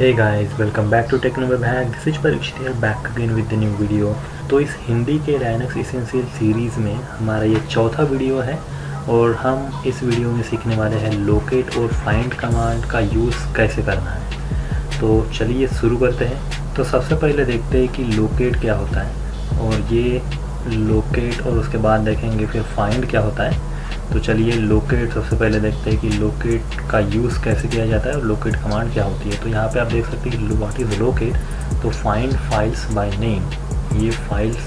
Hey guys, welcome back to techno bag. This is Parikshit here back again with the new video. तो इस हिंदी के Linux essential series में हमारा ये चौथा वीडियो है और हम इस वीडियो में सीखने वाले हैं लोकेट और फाइंड कमांड का यूज़ कैसे करना है। तो चलिए शुरू करते हैं। तो सबसे पहले देखते हैं कि लोकेट क्या होता है और ये लोकेट, और उसके बाद देखेंगे फिर फाइंड क्या होता है। तो चलिए लोकेट सबसे पहले देखते हैं कि लोकेट का यूज़ कैसे किया जाता है और लोकेट कमांड क्या होती है। तो यहाँ पे आप देख सकते हैं कि व्हाट इज़ लोकेट। तो फाइंड फाइल्स बाय नेम, ये फाइल्स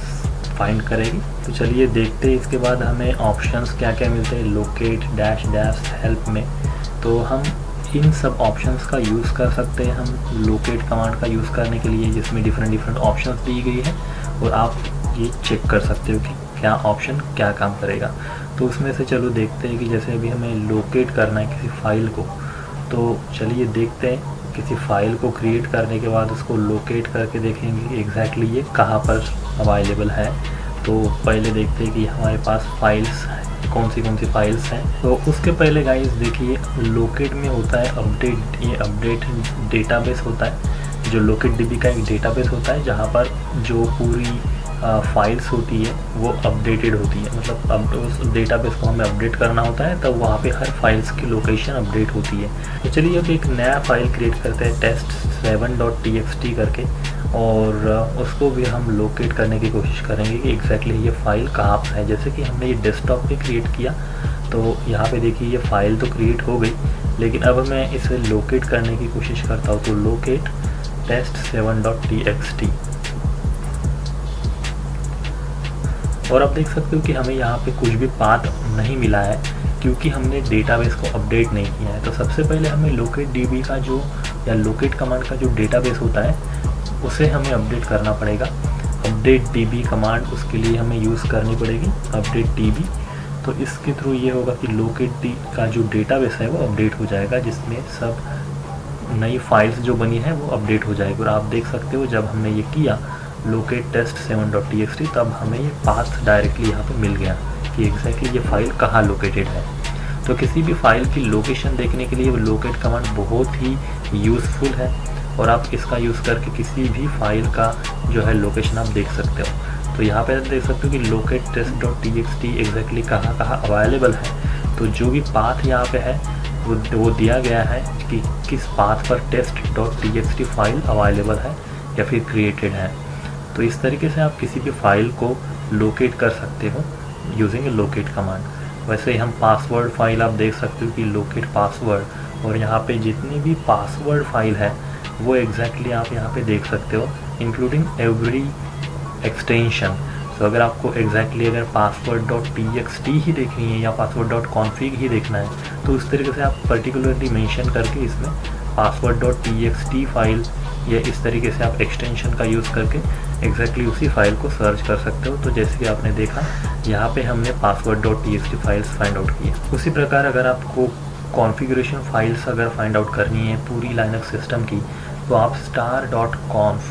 फाइंड करेगी। तो चलिए देखते हैं इसके बाद हमें ऑप्शंस क्या क्या मिलते हैं लोकेट डैश डैश हेल्प में। तो हम इन सब ऑप्शंस का यूज़ कर सकते हैं हम लोकेट कमांड का यूज़ करने के लिए, जिसमें डिफरेंट ऑप्शंस दी गई है और आप ये चेक कर सकते हो कि क्या ऑप्शन क्या काम करेगा। तो उसमें से चलो देखते हैं कि जैसे अभी हमें लोकेट करना है किसी फाइल को। तो चलिए देखते हैं किसी फाइल को क्रिएट करने के बाद उसको लोकेट करके देखेंगे कि एग्जैक्टली ये कहाँ पर अवेलेबल है। तो पहले देखते हैं कि हमारे पास फाइल्स कौन सी फाइल्स हैं। तो उसके पहले गाइस देखिए लोकेट में होता है अपडेट। ये अपडेट डेटाबेस होता है, जो लोकेट डीबी का एक डेटाबेस होता है जहाँ पर जो पूरी फाइल्स होती है वो अपडेटेड होती है। मतलब अब उस डेटाबेस को हमें अपडेट करना होता है तब वहाँ पे हर फाइल्स की लोकेशन अपडेट होती है। तो चलिए अब एक नया फाइल क्रिएट करते हैं test7.txt करके, और उसको भी हम लोकेट करने की कोशिश करेंगे कि एग्जैक्टली ये फाइल कहाँ पर है। जैसे कि हमने ये डेस्कटॉप पे क्रिएट किया तो यहाँ पे देखिए ये फाइल तो क्रिएट हो गई, लेकिन अब मैं इसे लोकेट करने की कोशिश करता हूँ। तो लोकेट test7.txt, और आप देख सकते हो कि हमें यहाँ पे कुछ भी पाथ नहीं मिला है क्योंकि हमने डेटाबेस को अपडेट नहीं किया है। तो सबसे पहले हमें लोकेट डीबी का जो या लोकेट कमांड का जो डेटाबेस होता है उसे हमें अपडेट करना पड़ेगा। अपडेट डीबी कमांड उसके लिए हमें यूज़ करनी पड़ेगी, अपडेट डीबी। तो इसके थ्रू ये होगा कि लोकेट का जो डेटाबेस है वो अपडेट हो जाएगा, जिसमें सब नई फाइल्स जो बनी है वो अपडेट हो जाएगी। और आप देख सकते हो जब हमने ये किया लोकेट test7.txt तब हमें ये पाथ डायरेक्टली यहाँ पे मिल गया कि एग्जैक्टली ये फाइल कहाँ लोकेटेड है। तो किसी भी फाइल की लोकेशन देखने के लिए लोकेट कमांड बहुत ही यूज़फुल है और आप इसका यूज़ करके किसी भी फाइल का जो है लोकेशन आप देख सकते हो। तो यहाँ पे आप देख सकते हो कि लोकेट test.txt एग्जैक्टली कहाँ अवेलेबल है। तो जो भी पाथ यहाँ पे है वो दिया गया है कि किस पाथ पर test.txt फाइल अवेलेबल है या फिर क्रिएटेड है। तो इस तरीके से आप किसी भी फाइल को लोकेट कर सकते हो यूजिंग ए लोकेट कमांड। वैसे ही हम पासवर्ड फाइल आप देख सकते हो कि लोकेट पासवर्ड, और यहाँ पे जितनी भी पासवर्ड फाइल है वो एग्जैक्टली आप यहाँ पे देख सकते हो इंक्लूडिंग एवरी एक्सटेंशन। तो अगर आपको एग्जैक्टली अगर password.txt ही देखनी है या password.config ही देखना है तो उस तरीके से आप पर्टिकुलरली मेंशन करके इसमें password.txt फाइल या इस तरीके से आप एक्सटेंशन का यूज़ करके एग्जैक्टली उसी फाइल को सर्च कर सकते हो। तो जैसे कि आपने देखा यहाँ पे हमने password.txt फाइल्स फाइंड आउट की। उसी प्रकार अगर आपको कॉन्फ़िगरेशन फाइल्स अगर फाइंड आउट करनी है पूरी लाइनक्स सिस्टम की, तो आप star.conf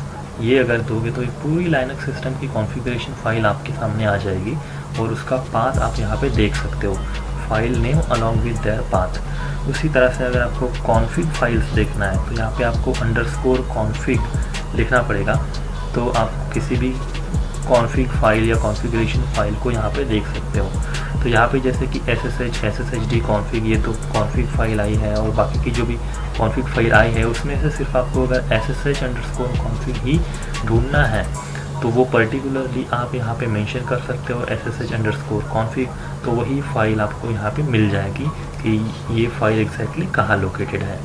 ये अगर दोगे तो एक पूरी लाइनक्स सिस्टम की कॉन्फ़िगरेशन फाइल आपके सामने आ जाएगी और उसका पाथ आप यहाँ पे देख सकते हो, file name along with their path. उसी तरह से अगर आपको कॉन्फ़िग फाइल्स देखना है तो यहाँ पे आपको _config लिखना पड़ेगा। तो आप किसी भी कॉन्फ़िग फाइल या कॉन्फ़िगरेशन फाइल को यहाँ पे देख सकते हो। तो यहाँ पे जैसे कि sshd config, ये तो कॉन्फ़िग फाइल आई है, और बाकी की जो भी कॉन्फ़िग फाइल आई है उसमें से सिर्फ आपको अगर ssh_config ही ढूंढना है तो वो पर्टिकुलरली आप यहाँ पे मेंशन कर सकते हो ssh_config। तो वही फाइल आपको यहाँ पे मिल जाएगी कि ये फाइल एग्जैक्टली कहाँ लोकेटेड है।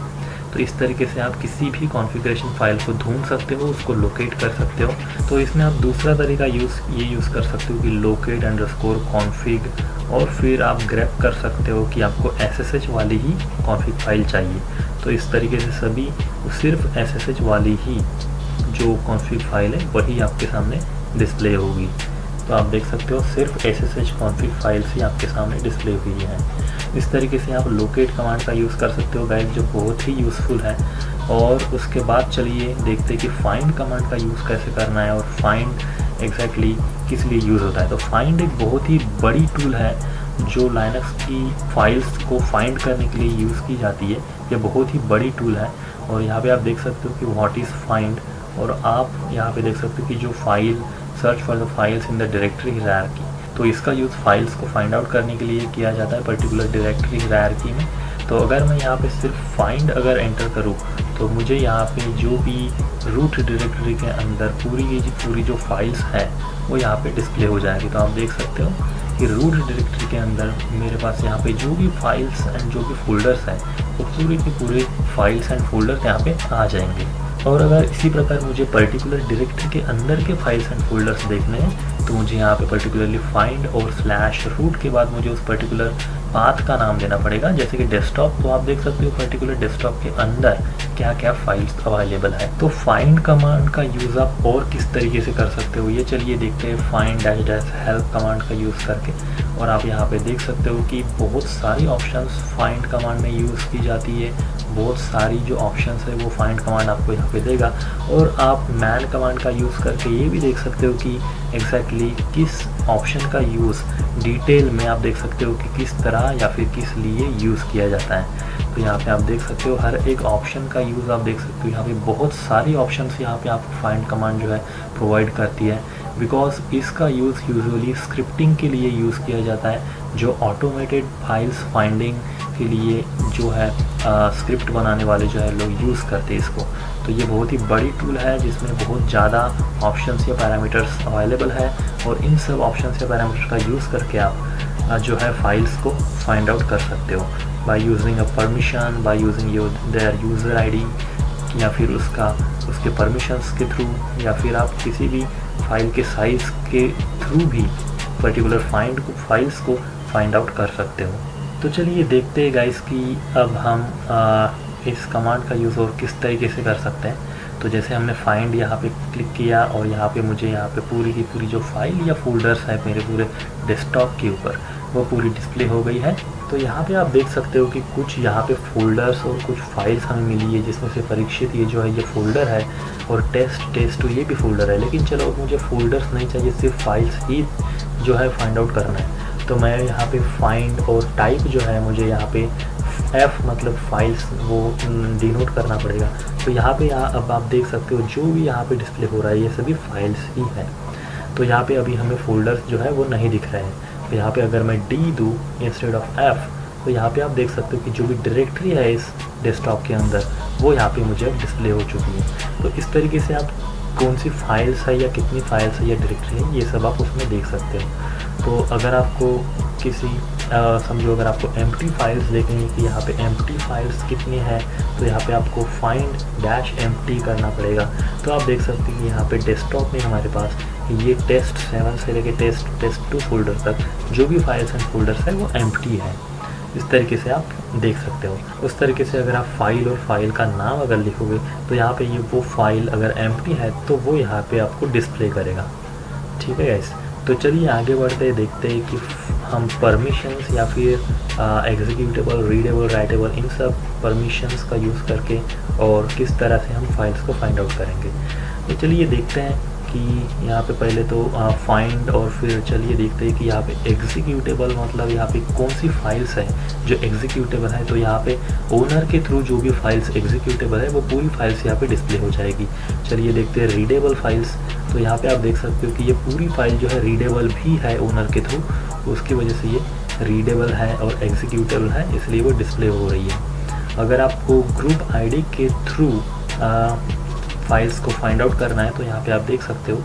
तो इस तरीके से आप किसी भी कॉन्फ़िगरेशन फाइल को ढूंढ सकते हो, उसको लोकेट कर सकते हो। तो इसमें आप दूसरा तरीका ये यूज़ कर सकते हो कि locate_config, और फिर आप ग्रैब कर सकते हो कि आपको ssh वाली ही कॉन्फ़िग फाइल चाहिए। तो इस तरीके से सभी सिर्फ ssh वाली ही जो कॉन्फ़िग फाइल है वही आपके सामने डिस्प्ले होगी। तो आप देख सकते हो सिर्फ ssh कॉन्फ़िग फाइल्स ही आपके सामने डिस्प्ले हुई है। इस तरीके से आप लोकेट कमांड का यूज़ कर सकते हो गाइस, जो बहुत ही यूज़फुल है। और उसके बाद चलिए देखते हैं कि फाइंड कमांड का यूज़ कैसे करना है और फाइंड एग्जैक्टली किस लिए यूज़ होता है। तो फाइंड एक बहुत ही बड़ी टूल है जो लाइनक्स की फाइल्स को फाइंड करने के लिए यूज़ की जाती है। ये बहुत ही बड़ी टूल है और यहाँ पे आप देख सकते हो कि व्हाट इज़ फाइंड, और आप यहाँ पे देख सकते हो कि जो file search for the files in the directory hierarchy, तो इसका यूज़ फाइल्स को फाइंड आउट करने के लिए किया जाता है पर्टिकुलर डायरेक्टरी हायरार्की में। तो अगर मैं यहाँ पे सिर्फ फाइंड अगर एंटर करूँ तो मुझे यहाँ पे जो भी रूट डायरेक्टरी के अंदर पूरी की पूरी जो फाइल्स हैं वो यहाँ पे डिस्प्ले हो जाएगी। तो आप देख सकते हो कि रूट डायरेक्टरी के अंदर मेरे पास यहाँ पे जो भी फाइल्स एंड जो भी फोल्डर्स हैं वो पूरे के पूरे फाइल्स एंड फोल्डर्स यहाँ पे आ जाएंगे। और अगर इसी प्रकार मुझे पर्टिकुलर डायरेक्टरी के अंदर के फाइल्स एंड फोल्डर्स देखने हैं तो मुझे यहाँ पे पर्टिकुलरली फाइंड और स्लैश रूट के बाद मुझे उस पर्टिकुलर पाथ का नाम देना पड़ेगा। जैसे कि डेस्कटॉप, तो आप देख सकते हो पर्टिकुलर डेस्कटॉप के अंदर क्या क्या फाइल्स अवेलेबल है। तो फाइंड कमांड का यूज़ आप और किस तरीके से कर सकते हो ये चलिए देखते हैं find dash dash help command का यूज़ करके। और आप यहाँ पे देख सकते हो कि बहुत सारी ऑप्शंस फाइंड कमांड में यूज़ की जाती है, बहुत सारी जो ऑप्शंस है वो फाइंड कमांड आपको यहाँ पे देगा। और आप मैन कमांड का यूज़ करके ये भी देख सकते हो कि एग्जैक्टली किस ऑप्शन का यूज़ डिटेल में आप देख सकते हो कि किस तरह या फिर किस लिए यूज़ किया जाता है। तो यहाँ पे आप देख सकते हो हर एक ऑप्शन का यूज़ आप देख सकते हो। यहाँ पे बहुत सारी ऑप्शंस यहाँ पे आपको फाइंड कमांड जो है प्रोवाइड करती है, बिकॉज इसका यूज़ यूजुअली स्क्रिप्टिंग के लिए यूज़ किया जाता है, जो ऑटोमेटेड फाइल्स फाइंडिंग के लिए जो है स्क्रिप्ट बनाने वाले जो है लोग यूज़ करते हैं इसको। तो ये बहुत ही बड़ी टूल है जिसमें बहुत ज़्यादा ऑप्शंस या पैरामीटर्स अवेलेबल है, और इन सब ऑप्शंस या पैरामीटर्स का यूज़ करके आप जो है फाइल्स को फाइंड आउट कर सकते हो by using a permission, by using their user ID, या फिर उसके परमिशंस के थ्रू, या फिर आप किसी भी फाइल के साइज़ के थ्रू भी पर्टिकुलर फाइल्स को फाइंड आउट कर सकते हो। तो चलिए देखते हैं गाइस कि अब हम इस कमांड का यूज़ और किस तरीके से कर सकते हैं। तो जैसे हमने फाइंड यहाँ पे क्लिक किया और यहाँ पे मुझे यहाँ पे पूरी की पूरी जो फाइल या फोल्डर्स है मेरे पूरे डेस्कटॉप के ऊपर वो पूरी डिस्प्ले हो गई है। तो यहाँ पे आप देख सकते हो कि कुछ यहाँ पे फोल्डर्स और कुछ फाइल्स हमें मिली है, जिसमें से परीक्षित ये जो है ये फ़ोल्डर है, और टेस्ट ये भी फ़ोल्डर है। लेकिन चलो मुझे फ़ोल्डर्स नहीं चाहिए, सिर्फ फाइल्स ही जो है फाइंड आउट करना है। तो मैं यहाँ पे फाइंड और टाइप जो है मुझे यहाँ पे F मतलब फाइल्स वो डिनोट करना पड़ेगा। तो यहाँ पे अब आप देख सकते हो जो भी यहाँ पे डिस्प्ले हो रहा है ये सभी फाइल्स ही है। तो यहाँ पे अभी हमें फोल्डर्स जो है वो नहीं दिख रहे हैं। तो यहाँ पे अगर मैं D दूँ इंस्टेड ऑफ F, तो यहाँ पे आप देख सकते हो कि जो भी डायरेक्टरी है इस डेस्कटॉप के अंदर वो यहाँ पे मुझे डिस्प्ले हो चुकी है। तो इस तरीके से आप कौन सी फाइल्स है या कितनी फाइल्स है या डायरेक्टरी है ये सब आप उसमें देख सकते हो। तो अगर आपको किसी समझो अगर आपको एम्प्टी फाइल्स देखेंगे कि यहाँ पे एम्प्टी फाइल्स कितनी है, तो यहाँ पे आपको फाइंड डैश एम्प्टी करना पड़ेगा। तो आप देख सकते हैं कि यहाँ पे डेस्कटॉप में हमारे पास ये टेस्ट 7 से लेके टेस्ट 2 फोल्डर तक जो भी फाइल्स एंड फोल्डर्स है वो एम्प्टी है। इस तरीके से आप देख सकते हो। उस तरीके से अगर आप फाइल और फाइल का नाम अगर लिखोगे तो यहाँ पे ये वो फाइल अगर एम्प्टी है तो वो यहाँ पे आपको डिस्प्ले करेगा। ठीक है गाइस, तो चलिए आगे बढ़ते हैं, देखते हैं कि हम परमिशंस या फिर एग्जीक्यूटेबल, रीडेबल, राइटेबल इन सब परमिशंस का यूज़ करके और किस तरह से हम फाइल्स को फाइंड आउट करेंगे। तो चलिए देखते हैं कि यहाँ पे पहले तो फाइंड, और फिर चलिए देखते हैं कि यहाँ पे एग्जीक्यूटेबल मतलब यहाँ पे कौन सी फाइल्स है जो एग्जीक्यूटेबल है। तो यहाँ पे ओनर के थ्रू जो भी फाइल्स एग्जीक्यूटेबल है वो पूरी फाइल्स यहाँ पे डिस्प्ले हो जाएगी। चलिए देखते हैं रीडेबल फाइल्स। तो यहाँ पे आप देख सकते हो कि ये पूरी फाइल जो है रीडेबल भी है ओनर के थ्रू, उसकी वजह से ये रीडेबल है और एग्जीक्यूटेबल है, इसलिए वो डिस्प्ले हो रही है। अगर आपको ग्रुप आईडी के थ्रू फाइल्स को फाइंड आउट करना है तो यहाँ पे आप देख सकते हो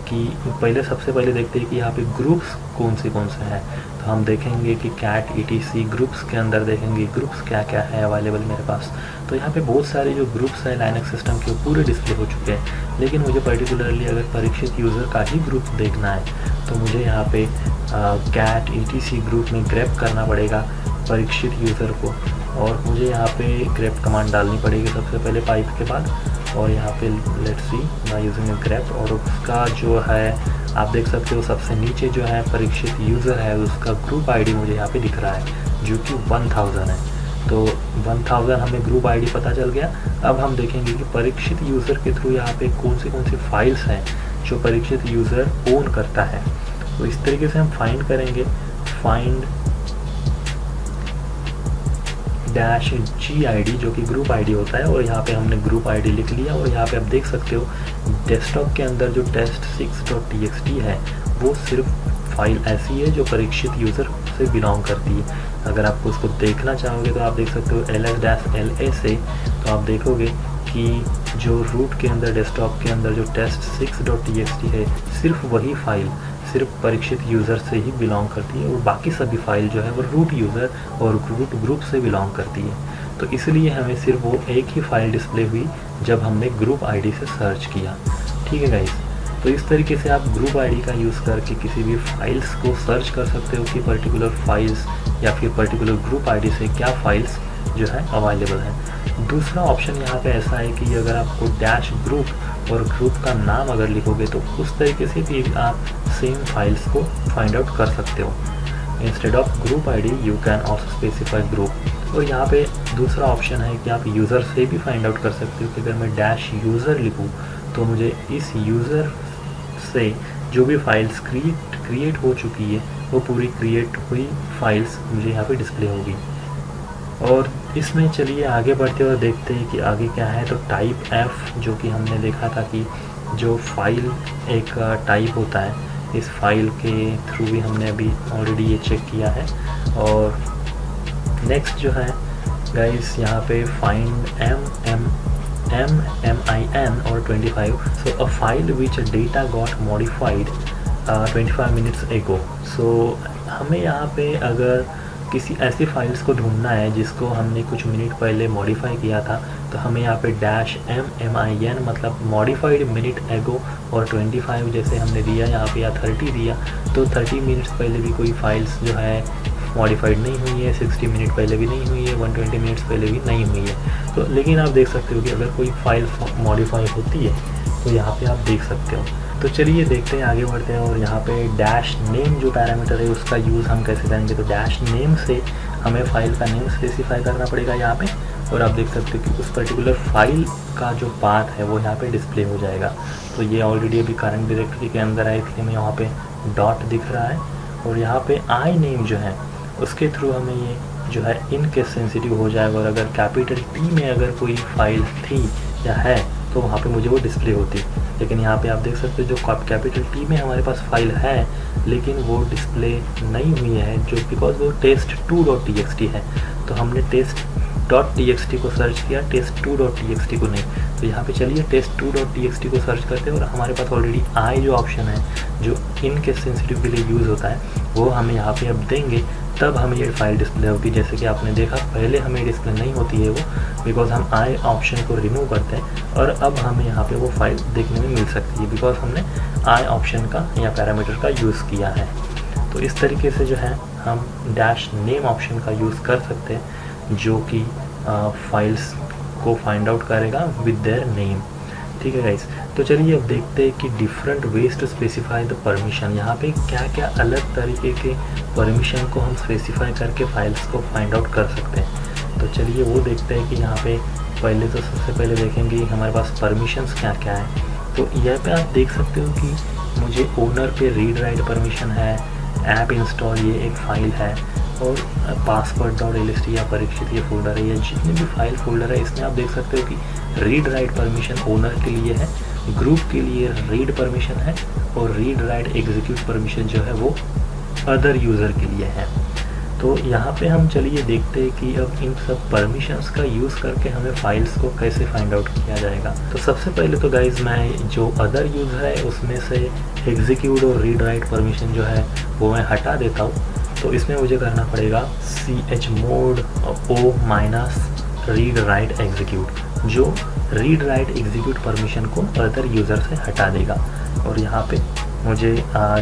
कि सबसे पहले देखते हैं कि यहाँ पे ग्रुप्स कौन से हैं। तो हम देखेंगे कि कैट etc ग्रुप्स के अंदर देखेंगे ग्रुप्स क्या क्या है अवेलेबल मेरे पास। तो यहाँ पे बहुत सारे जो ग्रुप्स हैं लाइनक्स सिस्टम के पूरे डिस्प्ले हो चुके हैं, लेकिन मुझे पर्टिकुलरली अगर परीक्षित यूज़र का ही ग्रुप देखना है तो मुझे यहाँ पे कैट etc ग्रुप में ग्रैप करना पड़ेगा परीक्षित यूज़र को, और मुझे यहाँ पे ग्रैप कमांड डालनी पड़ेगी सबसे पहले पाइप के बाद। और यहाँ पे let's see by using grab, और उसका जो है आप देख सकते हो सबसे नीचे जो है परीक्षित यूज़र है उसका ग्रुप आईडी मुझे यहाँ पे दिख रहा है जो कि 1000 है। तो 1000 हमें ग्रुप आईडी पता चल गया। अब हम देखेंगे कि परीक्षित यूज़र के थ्रू यहाँ पे कौन सी फाइल्स हैं जो परीक्षित यूज़र ओन करता है। तो इस तरीके से हम फाइंड करेंगे, फाइंड -gid जो कि ग्रुप आईडी होता है, और यहाँ पे हमने ग्रुप आईडी लिख लिया। और यहाँ पे आप देख सकते हो डेस्कटॉप के अंदर जो test6.txt है वो सिर्फ फाइल ऐसी है जो परीक्षित यूज़र से बिलोंग करती है। अगर आपको उसको देखना चाहोगे तो आप देख सकते हो ls-la से, तो आप देखोगे कि जो रूट के अंदर डेस्कटॉप के अंदर जो test6.txt है सिर्फ वही फाइल सिर्फ परीक्षित यूज़र से ही बिलोंग करती है, और बाकी सभी फाइल जो है वो रूट यूज़र और रूट ग्रुप से बिलोंग करती है। तो इसलिए हमें सिर्फ वो एक ही फाइल डिस्प्ले हुई जब हमने ग्रुप आईडी से सर्च किया। ठीक है गाइस, तो इस तरीके से आप ग्रुप आईडी का यूज़ करके किसी भी फाइल्स को सर्च कर सकते हो कि पर्टिकुलर फाइल्स या फिर पर्टिकुलर ग्रुप आईडी से क्या फाइल्स जो है अवेलेबल है। दूसरा ऑप्शन यहाँ पे ऐसा है कि अगर आपको डैश ग्रुप और ग्रुप का नाम अगर लिखोगे तो उस तरीके से भी आप सेम फाइल्स को फाइंड आउट कर सकते हो। Instead of group ID you can also specify group. और यहाँ पे दूसरा ऑप्शन है कि आप यूज़र से भी फाइंड आउट कर सकते हो कि अगर मैं डैश यूज़र लिखूँ तो मुझे इस यूज़र से जो भी फाइल्स क्रिएट हो चुकी है वो पूरी क्रिएट हुई फाइल्स मुझे यहाँ पे डिस्प्ले होगी। और इसमें चलिए आगे बढ़ते और देखते हैं कि आगे क्या है। तो टाइप एफ जो कि हमने देखा था कि जो फाइल एक टाइप होता है, इस फाइल के थ्रू भी हमने अभी ऑलरेडी ये चेक किया है। और नेक्स्ट जो है गाइस यहाँ पे फाइंड MIN और 25, so a file which data got modified 25 minutes ago. सो हमें यहाँ पे अगर किसी ऐसी फाइल्स को ढूंढना है जिसको हमने कुछ मिनट पहले मॉडिफाई किया था, तो हमें यहाँ पे -MIN मतलब मॉडिफाइड मिनट एगो और 25 जैसे हमने दिया यहाँ पे या 30 दिया, तो 30 मिनट्स पहले भी कोई फाइल्स जो है मॉडिफाइड नहीं हुई है, 60 मिनट पहले भी नहीं हुई है, 120 मिनट्स पहले भी नहीं हुई है। तो लेकिन आप देख सकते हो कि अगर कोई फाइल मॉडिफाई होती है तो यहाँ पे आप देख सकते हो। तो चलिए देखते हैं, आगे बढ़ते हैं। और यहाँ पे डैश नेम जो पैरामीटर है उसका यूज़ हम कैसे करेंगे। तो डैश नेम से हमें फाइल का नेम स्पेसिफाई करना पड़ेगा यहाँ पे, और आप देख सकते हो कि उस पर्टिकुलर फाइल का जो पाथ है वो यहाँ पे डिस्प्ले हो जाएगा। तो ये ऑलरेडी अभी करंट डायरेक्टरी के अंदर है, इसलिए हमें यहाँ पे डॉट दिख रहा है। और यहाँ पे आई नेम जो है उसके थ्रू हमें ये जो है इन केस सेंसिटिव हो जाएगा, और अगर कैपिटल टी में अगर कोई फाइल थी या है तो वहाँ पे मुझे वो डिस्प्ले होती। लेकिन यहाँ पे आप देख सकते हो जो कैपिटल टी में हमारे पास फाइल है लेकिन वो डिस्प्ले नहीं हुई है, जो बिकॉज वो test2.txt है। तो हमने test.txt को सर्च किया, test2.txt को नहीं। तो यहाँ पे चलिए test2.txt को सर्च करते हैं, और हमारे पास ऑलरेडी आई जो ऑप्शन है जो इन केस सेंसिटिव के लिए यूज़ होता है वो हमें यहाँ पे अब देंगे, तब हमें ये फाइल डिस्प्ले होगी। जैसे कि आपने देखा पहले हमें डिस्प्ले नहीं होती है वो, बिकॉज हम आई ऑप्शन को रिमूव करते हैं, और अब हमें यहाँ पे वो फाइल देखने में मिल सकती है बिकॉज हमने आई ऑप्शन का या पैरामीटर का यूज़ किया है। तो इस तरीके से जो है हम डैश नेम ऑप्शन का यूज़ कर सकते हैं, जो कि फाइल्स को फाइंड आउट करेगा विद देयर नेम। ठीक है गाइस, तो चलिए अब देखते हैं कि different ways to specify the permission. यहाँ पे क्या क्या अलग तरीके के परमिशन को हम स्पेसिफाई करके फाइल्स को फाइंड आउट कर सकते हैं। तो चलिए वो देखते हैं कि यहाँ पे पहले तो सबसे पहले देखेंगे हमारे पास परमिशंस क्या क्या है। तो यहाँ पे आप देख सकते हो कि मुझे ओनर पे रीड राइट परमिशन है, ऐप इंस्टॉल ये एक फ़ाइल है, और password.lst या परीक्षित ये फोल्डर है। ये जितने भी फाइल फोल्डर है इसमें आप देख सकते हो कि रीड राइट परमिशन ओनर के लिए है, ग्रुप के लिए रीड परमिशन है, और रीड राइट एग्जीक्यूट परमिशन जो है वो अदर यूज़र के लिए है। तो यहाँ पे हम चलिए देखते हैं कि अब इन सब परमिशंस का यूज़ करके हमें फाइल्स को कैसे फाइंड आउट किया जाएगा। तो सबसे पहले तो गाइज मैं जो अदर यूज़र है उसमें से एग्जीक्यूट और रीड राइट परमिशन जो है वो मैं हटा देता हूँ। तो इसमें मुझे करना पड़ेगा chmod o- read write execute, जो रीड राइट एग्जीक्यूट परमिशन को अदर यूज़र से हटा देगा। और यहाँ पे मुझे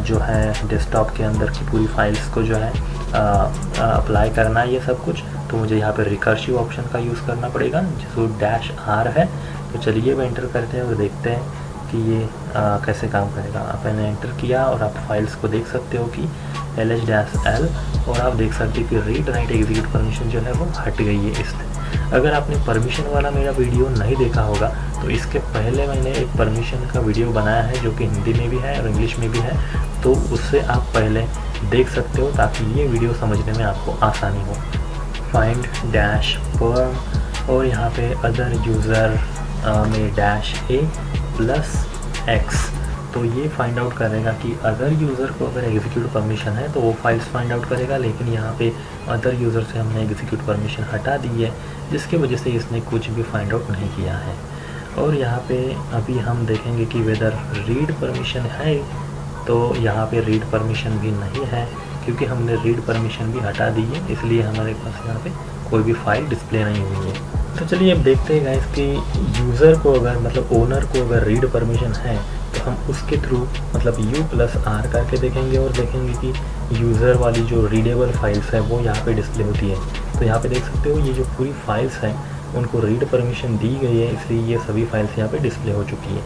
जो है डेस्कटॉप के अंदर की पूरी फाइल्स को जो है अप्लाई करना है ये सब कुछ। तो मुझे यहाँ पे रिकर्सिव ऑप्शन का यूज़ करना पड़ेगा जो -r है। तो चलिए मैं एंटर करते हैं और देखते हैं कि ये कैसे काम करेगा। आपने एंटर किया और आप फाइल्स को देख सकते हो कि ls-l, और आप देख सकते हो कि रीड राइट एग्जीक्यूट परमिशन जो है वो हट गई है इसमें। अगर आपने परमिशन वाला मेरा वीडियो नहीं देखा होगा तो इसके पहले मैंने एक परमिशन का वीडियो बनाया है जो कि हिंदी में भी है और इंग्लिश में भी है, तो उससे आप पहले देख सकते हो ताकि ये वीडियो समझने में आपको आसानी हो। फाइंड डैश परम और यहाँ पे अदर यूज़र में डैश ए प्लस एक्स। तो ये फाइंड आउट करेगा कि अदर यूज़र को अगर एग्जीक्यूट परमिशन है तो वो फाइल्स फाइंड आउट करेगा, लेकिन यहाँ पे अदर यूज़र से हमने एग्जीक्यूट परमिशन हटा दी है, जिसकी वजह से इसने कुछ भी फाइंड आउट नहीं किया है। और यहाँ पे अभी हम देखेंगे कि वेदर रीड परमिशन है, तो यहाँ पे रीड परमिशन भी नहीं है क्योंकि हमने रीड परमिशन भी हटा दी है, इसलिए हमारे पास यहाँ पे कोई भी फाइल डिस्प्ले नहीं हुई है। तो चलिए अब देखते हैं गाइस कि यूज़र को अगर मतलब ओनर को अगर रीड परमिशन है तो हम उसके थ्रू मतलब U+R करके देखेंगे और देखेंगे कि यूज़र वाली जो रीडेबल फाइल्स है वो यहाँ पे डिस्प्ले होती है। तो यहाँ पे देख सकते हो ये जो पूरी फाइल्स हैं उनको रीड परमिशन दी गई है, इसलिए ये सभी फाइल्स यहाँ पे डिस्प्ले हो चुकी है।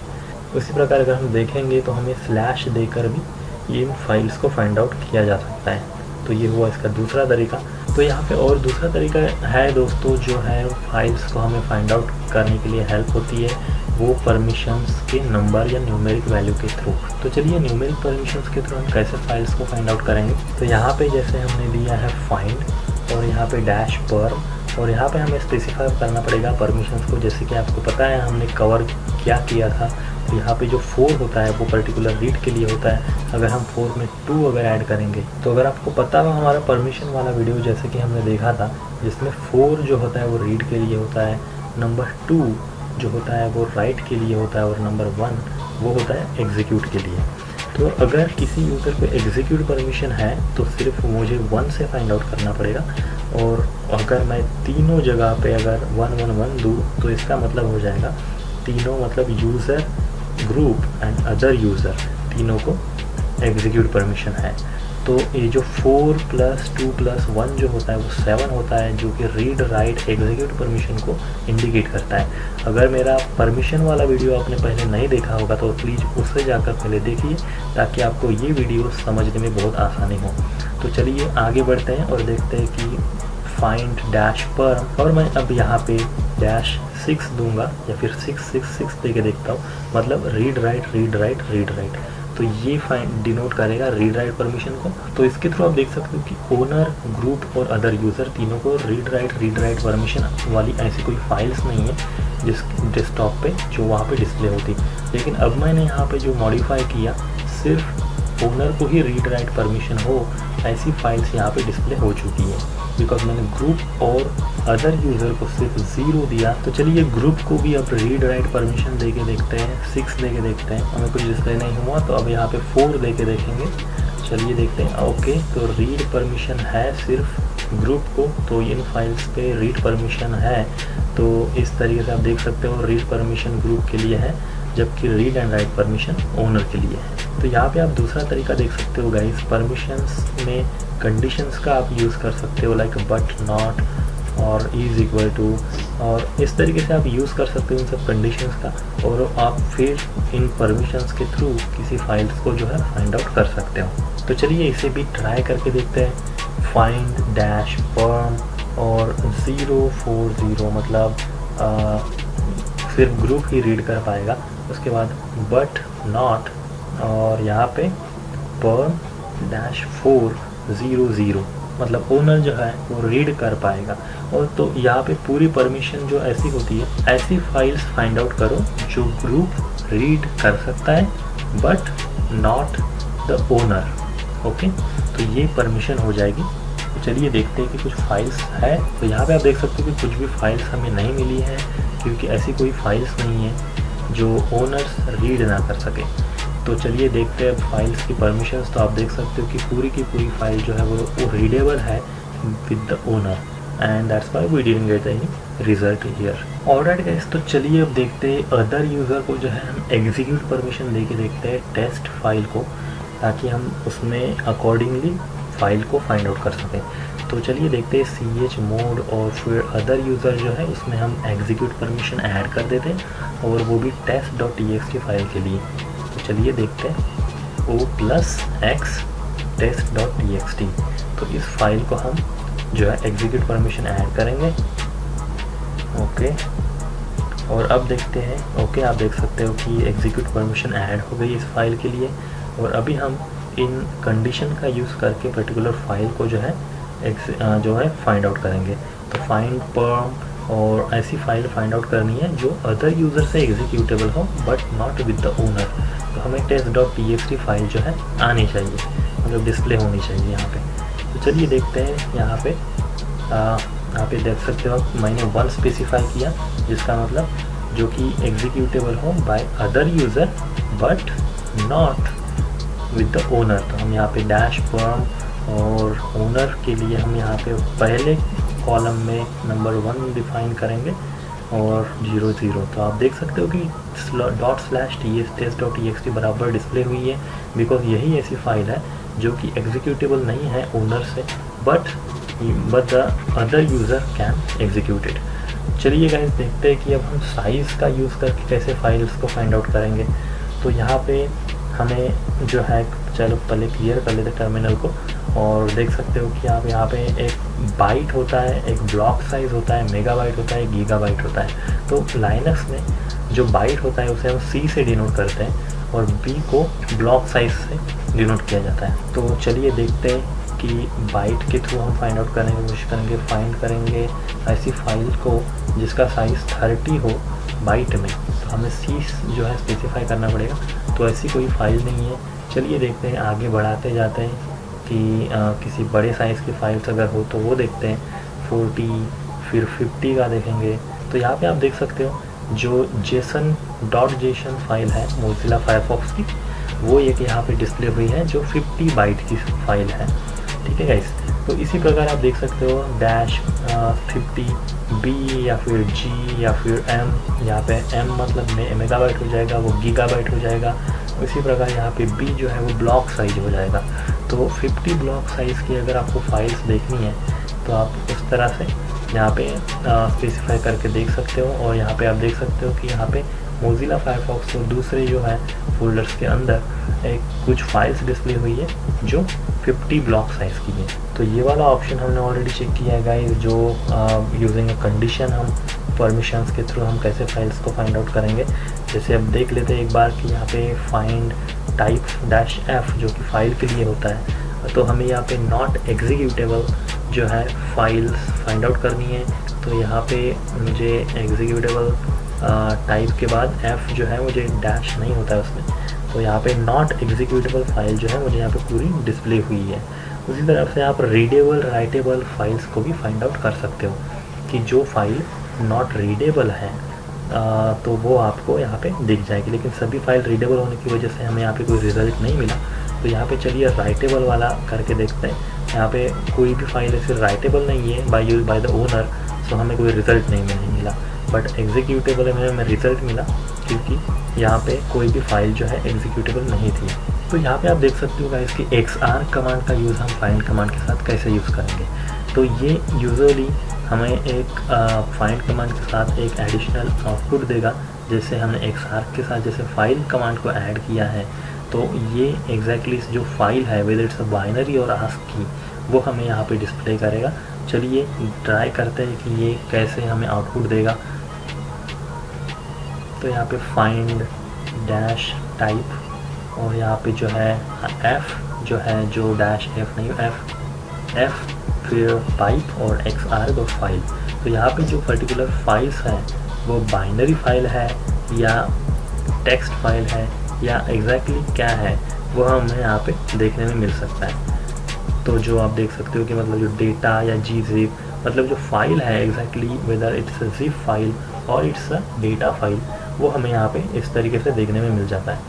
उसी प्रकार अगर हम देखेंगे तो हमें स्लैश देकर भी ये फाइल्स को फाइंड आउट किया जा सकता है। तो ये हुआ इसका दूसरा तरीका। तो यहाँ पे और दूसरा तरीका है दोस्तों, जो है फाइल्स को हमें फाइंड आउट करने के लिए हेल्प होती है वो परमिशंस के नंबर या न्यूमेरिक वैल्यू के थ्रू। तो चलिए न्यूमेरिक परमिशंस के थ्रू हम कैसे फाइल्स को फाइंड आउट करेंगे। तो यहाँ पे जैसे हमने दिया है फाइंड और यहाँ पे डैश पर और यहाँ पे हमें स्पेसिफाई करना पड़ेगा परमिशंस को। जैसे कि आपको पता है हमने कवर क्या किया था, तो यहाँ पे जो 4 होता है वो पर्टिकुलर रीड के लिए होता है। अगर हम 4 में 2 अगर ऐड करेंगे तो अगर आपको पता हो हमारा परमिशन वाला वीडियो जैसे कि हमने देखा था जिसमें 4 जो होता है वो रीड के लिए होता है, नंबर 2 जो होता है वो राइट के लिए होता है और नंबर 1 वो होता है एग्जीक्यूट के लिए। तो अगर किसी यूज़र को एग्जीक्यूट परमिशन है तो सिर्फ मुझे 1 से फाइंड आउट करना पड़ेगा, और अगर मैं तीनों जगह पे अगर 1 1 1 दूँ तो इसका मतलब हो जाएगा तीनों मतलब user, group and other user तीनों को एग्जीक्यूट परमिशन है। तो ये जो 4 + 2 + 1 जो होता है वो 7 होता है, जो कि रीड राइट एग्जीक्यूट परमिशन को इंडिकेट करता है। अगर मेरा परमिशन वाला वीडियो आपने पहले नहीं देखा होगा तो प्लीज़ उससे जाकर पहले देखिए ताकि आपको ये वीडियो समझने में बहुत आसानी हो। तो चलिए आगे बढ़ते हैं और देखते हैं कि फाइंड डैश पर, और मैं अब यहाँ पे डैश 6 दूंगा या फिर 6 6 6 दे के देखता हूँ, मतलब read write read write read write. तो ये फाइंड डिनोट करेगा रीड राइट परमिशन को। तो इसके थ्रू आप देख सकते हो कि ओनर, ग्रुप और अदर यूज़र तीनों को रीड राइट परमिशन वाली ऐसी कोई फाइल्स नहीं है जिस डेस्कटॉप पे जो वहाँ पे डिस्प्ले होती। लेकिन अब मैंने यहाँ पे जो मॉडिफाई किया सिर्फ ओनर को ही रीड राइट परमिशन हो ऐसी फाइल्स यहाँ पे डिस्प्ले हो चुकी है, बिकॉज मैंने ग्रुप और अदर यूज़र को सिर्फ 0 दिया। तो चलिए ग्रुप को भी अब रीड राइट परमिशन दे के देखते हैं, 6 दे के देखते हैं, हमें कुछ डिस्प्ले नहीं हुआ तो अब यहाँ पे 4 दे के देखेंगे। चलिए देखते हैं। ओके, तो रीड परमिशन है सिर्फ ग्रुप को, तो इन फाइल्स पे रीड परमिशन है। तो इस तरीके से आप देख सकते हो रीड परमिशन ग्रुप के लिए है जबकि read and write permission owner के लिए है। तो यहाँ पे आप दूसरा तरीका देख सकते हो गाइस, परमिशंस में कंडीशंस का आप यूज़ कर सकते हो, लाइक बट, नॉट और इज इक्वल टू, और इस तरीके से आप यूज़ कर सकते हो इन सब कंडीशंस का, और आप फिर इन परमिशंस के थ्रू किसी फाइल्स को जो है फाइंड आउट कर सकते हो। तो चलिए इसे भी ट्राई करके देखते हैं। फाइंड डैश परम और 040 मतलब सिर्फ ग्रुप ही रीड कर पाएगा। उसके बाद बट, नॉट और यहाँ पे परम डैश 400 मतलब ओनर जो है वो रीड कर पाएगा। और तो यहाँ पे पूरी परमिशन जो ऐसी होती है, ऐसी फाइल्स फाइंड आउट करो जो ग्रुप रीड कर सकता है but not the owner. Okay, तो ये परमिशन हो जाएगी। तो चलिए देखते हैं कि कुछ फाइल्स है। तो यहाँ पे आप देख सकते हो कि कुछ भी फाइल्स हमें नहीं मिली है क्योंकि ऐसी कोई फाइल्स नहीं है जो ओनर्स रीड ना कर सके। तो चलिए देखते हैं फाइल्स की परमिशंस। तो आप देख सकते हो कि पूरी की पूरी फाइल जो है वो रीडेबल है with the owner, and that's why we didn't get any result here. Alright guys, तो चलिए अब देखते हैं अदर यूज़र को जो है हम एग्जीक्यूट परमिशन दे के देखते हैं टेस्ट फाइल को, ताकि हम उसमें अकॉर्डिंगली फाइल को फाइंड आउट कर सकें। तो चलिए देखते हैं chmod और फिर अदर यूज़र जो है इसमें हम एग्जीक्यूट परमिशन ऐड कर देते हैं, और वो भी test.txt फाइल के लिए। तो चलिए देखते हैं O+X test.txt। तो इस फाइल को हम जो है एग्जीक्यूट परमिशन ऐड करेंगे। ओके, और अब देखते हैं। ओके, आप देख सकते हो कि एग्जीक्यूट परमिशन ऐड हो गई इस फाइल के लिए, और अभी हम इन कंडीशन का यूज़ करके पर्टिकुलर फाइल को जो है फाइंड आउट करेंगे। तो फाइंड परम और ऐसी फाइल फाइंड आउट करनी है जो अदर यूज़र से एग्जीक्यूटेबल हो but not with the owner. तो हमें test.txt फाइल जो है आनी चाहिए, मतलब डिस्प्ले होनी चाहिए यहाँ पे। तो चलिए देखते हैं यहाँ पे यहाँ पे देख सकते हो आप, मैंने 1 स्पेसिफाई किया जिसका मतलब जो कि एग्जीक्यूटेबल हो by other user but not with the owner. तो हम यहाँ पे डैश परम और ओनर के लिए हम यहाँ पे पहले कॉलम में नंबर 1 डिफाइन करेंगे और 00। तो आप देख सकते हो कि ./test.txt बराबर डिस्प्ले हुई है, बिकॉज यही ऐसी फाइल है जो कि एग्जीक्यूटेबल नहीं है ओनर से but the other user can execute it. चलिए गाइस देखते हैं कि अब हम साइज़ का यूज़ करके कैसे फाइल्स को फाइंड आउट करेंगे। तो यहाँ पे हमें जो है, चलो पहले क्लियर कर लेते टर्मिनल को, और देख सकते हो कि आप यहाँ पे एक बाइट होता है, एक ब्लॉक साइज़ होता है, मेगाबाइट होता है, गीगाबाइट होता है। तो लाइनक्स में जो बाइट होता है उसे हम C से डिनोट करते हैं और B को ब्लॉक साइज से डिनोट किया जाता है। तो चलिए देखते हैं कि बाइट के थ्रू हम फाइंड आउट करने की कोशिश करेंगे। फाइंड करेंगे ऐसी फाइल को जिसका साइज़ 30 हो बाइट में, तो हमें C जो है स्पेसिफाई करना पड़ेगा। तो ऐसी कोई फाइल नहीं है। चलिए देखते हैं, आगे बढ़ाते जाते हैं कि किसी बड़े साइज़ की फाइल्स अगर हो तो वो देखते हैं। 40 फिर 50 का देखेंगे। तो यहाँ पे आप देख सकते हो जो JSON फाइल है मोज़िला फायरफॉक्स की, वो एक यहाँ पे डिस्प्ले हुई है जो 50 बाइट की फाइल है। ठीक है गाइस, तो इसी प्रकार आप देख सकते हो -50 B या फिर G या फिर M। यहाँ पे M मतलब मेगाबाइट हो जाएगा, वो गीगाबाइट हो जाएगा। इसी प्रकार यहाँ पे B जो है वो ब्लॉक साइज हो जाएगा। तो 50 ब्लॉक साइज़ की अगर आपको फाइल्स देखनी है तो आप उस तरह से यहाँ पे स्पेसिफाई करके देख सकते हो। और यहाँ पे आप देख सकते हो कि यहाँ पे मोज़िला फायरफॉक्स और दूसरे जो है फोल्डर्स के अंदर एक कुछ फाइल्स डिस्प्ले हुई है जो 50 ब्लॉक साइज़ की है। तो ये वाला ऑप्शन हमने ऑलरेडी चेक किया है गाइस, जो यूजिंग अ कंडीशन हम परमिशंस के थ्रू हम कैसे फाइल्स को फाइंड आउट करेंगे। जैसे अब देख लेते हैं एक बार कि यहाँ पे फाइंड टाइप -f जो कि फ़ाइल के लिए होता है, तो हमें यहाँ पे नॉट एग्जीक्यूटेबल जो है फाइल्स फाइंड आउट करनी है। तो यहाँ पे मुझे एग्जीक्यूटेबल टाइप के बाद f जो है मुझे डैश नहीं होता है उसमें, तो यहाँ पे नॉट एग्जीक्यूटेबल फाइल जो है मुझे यहाँ पे पूरी डिस्प्ले हुई है। उसी तरह से आप रीडेबल राइटेबल फाइल्स को भी फाइंड आउट कर सकते हो कि जो फाइल नॉट रीडेबल है तो वो आपको यहाँ पे दिख जाएगी, लेकिन सभी फाइल रीडेबल होने की वजह से हमें यहाँ पे कोई रिज़ल्ट नहीं मिला। तो यहाँ पे चलिए राइटेबल वाला करके देखते हैं। यहाँ पे कोई भी फाइल ऐसे राइटेबल नहीं है बाय द ओनर, सो हमें कोई रिज़ल्ट नहीं मिला। बट एग्जीक्यूटेबल में हमें रिज़ल्ट मिला क्योंकि यहाँ पे कोई भी फाइल जो है एग्जीक्यूटेबल नहीं थी। तो यहाँ पे आप देख सकते हो गाइस कि XR कमांड का यूज़ हम फाइंड कमांड के साथ कैसे यूज़ करेंगे। तो ये यूजुअली हमें एक फाइंड कमांड के साथ एक एडिशनल आउटपुट देगा। जैसे हमने XR के साथ जैसे फाइल कमांड को ऐड किया है, तो ये एग्जैक्टली जो फाइल है वेदर इट्स अ बाइनरी और ASCII वो हमें यहाँ पे डिस्प्ले करेगा। चलिए ट्राई करते हैं कि ये कैसे हमें आउटपुट देगा। तो यहाँ पे फाइंड डैश टाइप और यहाँ पे जो है f जो है जो डैश f नहीं f फिर पाइप और XR और फाइल। तो यहाँ पे जो पर्टिकुलर फाइल्स है वो बाइनरी फाइल है या टेक्स्ट फाइल है या एग्जैक्टली क्या है वो हमें यहाँ पे देखने में मिल सकता है। तो जो आप देख सकते हो कि मतलब जो डेटा या gzip मतलब जो फाइल है exactly whether it's a zip file और इट्स अ डेटा फाइल, वो हमें यहाँ पे इस तरीके से देखने में मिल जाता है।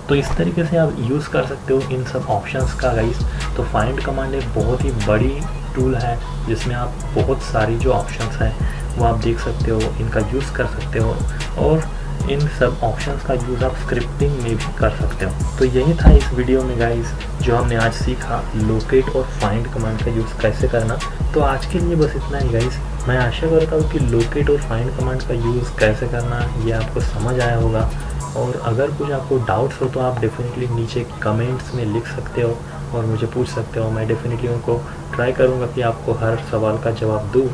तो इस तरीके से आप यूज़ कर सकते हो इन सब ऑप्शंस का गाइस। तो फाइंड कमांड एक बहुत ही बड़ी टूल है जिसमें आप बहुत सारी जो ऑप्शंस हैं वो आप देख सकते हो, इनका यूज़ कर सकते हो और इन सब ऑप्शंस का यूज़ आप स्क्रिप्टिंग में भी कर सकते हो। तो यही था इस वीडियो में गाइस जो हमने आज सीखा लोकेट और फाइंड कमांड का यूज़ कैसे करना। तो आज के लिए बस इतना ही गाइस। मैं आशा करता हूँ कि लोकेट और फाइंड कमांड का यूज़ कैसे करना ये आपको समझ आया होगा। और अगर कुछ आपको डाउट्स हो तो आप डेफिनेटली नीचे कमेंट्स में लिख सकते हो और मुझे पूछ सकते हो। मैं डेफिनेटली उनको ट्राई करूँगा कि आपको हर सवाल का जवाब दूँ।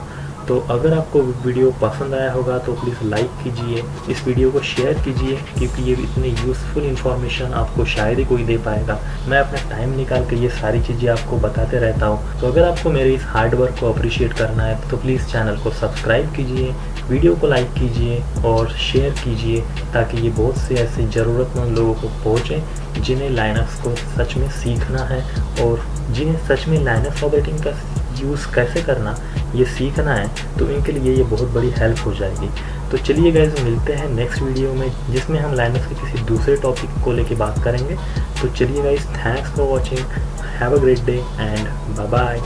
तो अगर आपको वीडियो पसंद आया होगा तो प्लीज़ लाइक कीजिए, इस वीडियो को शेयर कीजिए, क्योंकि ये इतनी यूज़फुल इन्फॉर्मेशन आपको शायद ही कोई दे पाएगा। मैं अपना टाइम निकाल कर ये सारी चीज़ें आपको बताते रहता हूँ। तो अगर आपको मेरे इस हार्ड वर्क को अप्रिशिएट करना है तो प्लीज़ चैनल को सब्सक्राइब कीजिए, वीडियो को लाइक कीजिए और शेयर कीजिए, ताकि ये बहुत से ऐसे ज़रूरतमंद लोगों को पहुँचे जिन्हें लाइनक्स को सच में सीखना है और जिन्हें सच में लाइनक्स ऑपरेटिंग का यूज़ कैसे करना ये सीखना है। तो इनके लिए ये बहुत बड़ी हेल्प हो जाएगी। तो चलिए गाइस, मिलते हैं नेक्स्ट वीडियो में जिसमें हम लाइनक्स के किसी दूसरे टॉपिक को लेके बात करेंगे। तो चलिए guys, thanks for watching, have a great day and bye bye.